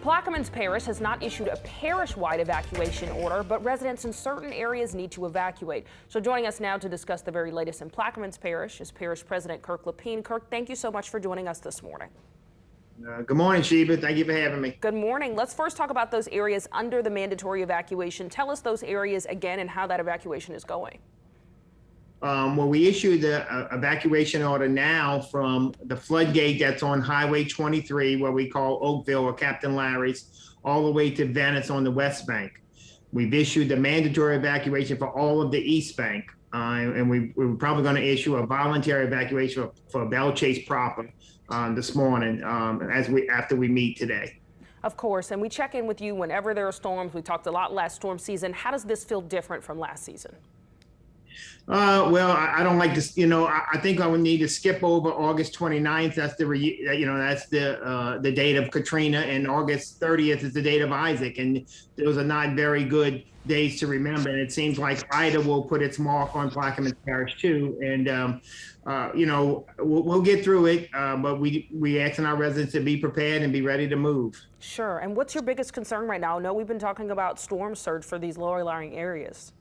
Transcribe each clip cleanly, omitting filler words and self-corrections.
Plaquemines Parish has not issued a parish-wide evacuation order, but residents in certain areas need to evacuate. So joining us now to discuss the very latest in Plaquemines Parish is Parish President Kirk Lapine. Kirk, thank you so much for joining us this morning. Good morning, Sheba. Thank you for having me. Good morning. Let's first talk about those areas under the mandatory evacuation. Tell us those areas again and how that evacuation is going. Well, we issued the evacuation order now from the floodgate that's on Highway 23, what we call Oakville or Captain Larry's, all the way to Venice on the West Bank. We've issued the mandatory evacuation for all of the East Bank, and we're probably going to issue a voluntary evacuation for Bel proper this morning after we meet today. Of course, and we check in with you whenever there are storms. We talked a lot last storm season. How does this feel different from last season? Well, I don't like this. I think I would need to skip over August 29th. That's the date of Katrina, and August 30th is the date of Isaac. And those are not very good days to remember. And it seems like Ida will put its mark on Plaquemines Parish too. And we'll get through it. But we asking our residents to be prepared and be ready to move. Sure. And what's your biggest concern right now? I know we've been talking about storm surge for these lower-lying areas.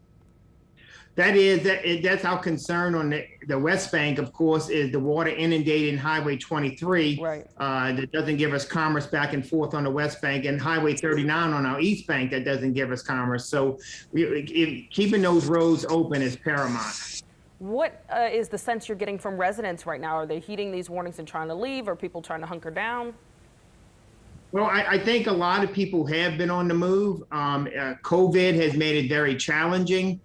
That's our concern on the West Bank, of course, is the water inundating Highway 23. Right. That doesn't give us commerce back and forth on the West Bank, and Highway 39 on our East Bank that doesn't give us commerce. So keeping those roads open is paramount. What is the sense you're getting from residents right now? Are they heeding these warnings and trying to leave? Are people trying to hunker down? Well, I think a lot of people have been on the move. COVID has made it very challenging.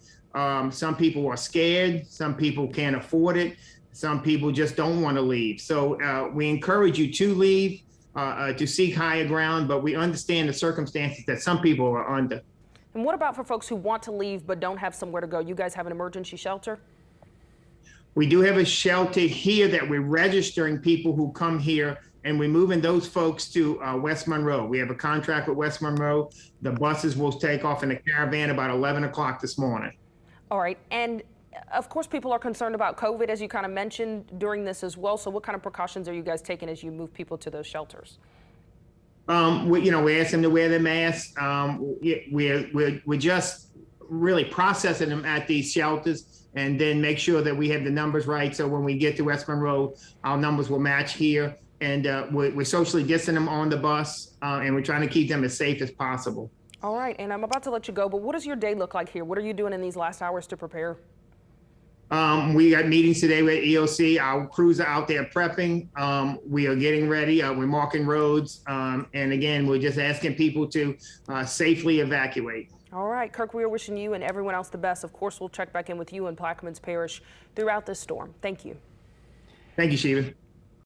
Some people are scared, some people can't afford it, some people just don't want to leave. So we encourage you to leave, to seek higher ground, but we understand the circumstances that some people are under. And what about for folks who want to leave but don't have somewhere to go? You guys have an emergency shelter? We do have a shelter here that we're registering people who come here, and we're moving those folks to West Monroe. We have a contract with West Monroe. The buses will take off in a caravan about 11 o'clock this morning. All right, and of course people are concerned about COVID, as you kind of mentioned during this as well. So what kind of precautions are you guys taking as you move people to those shelters? We ask them to wear their masks. We're just really processing them at these shelters, and then make sure that we have the numbers right. So when we get to West Monroe, our numbers will match here, and we're socially distancing them on the bus, and we're trying to keep them as safe as possible. All right, and I'm about to let you go, but what does your day look like here? What are you doing in these last hours to prepare? We got meetings today with EOC. Our crews are out there prepping. We are getting ready. We're marking roads. And again, we're just asking people to safely evacuate. All right, Kirk, we are wishing you and everyone else the best. Of course, we'll check back in with you in Plaquemines Parish throughout this storm. Thank you. Thank you, Sheba.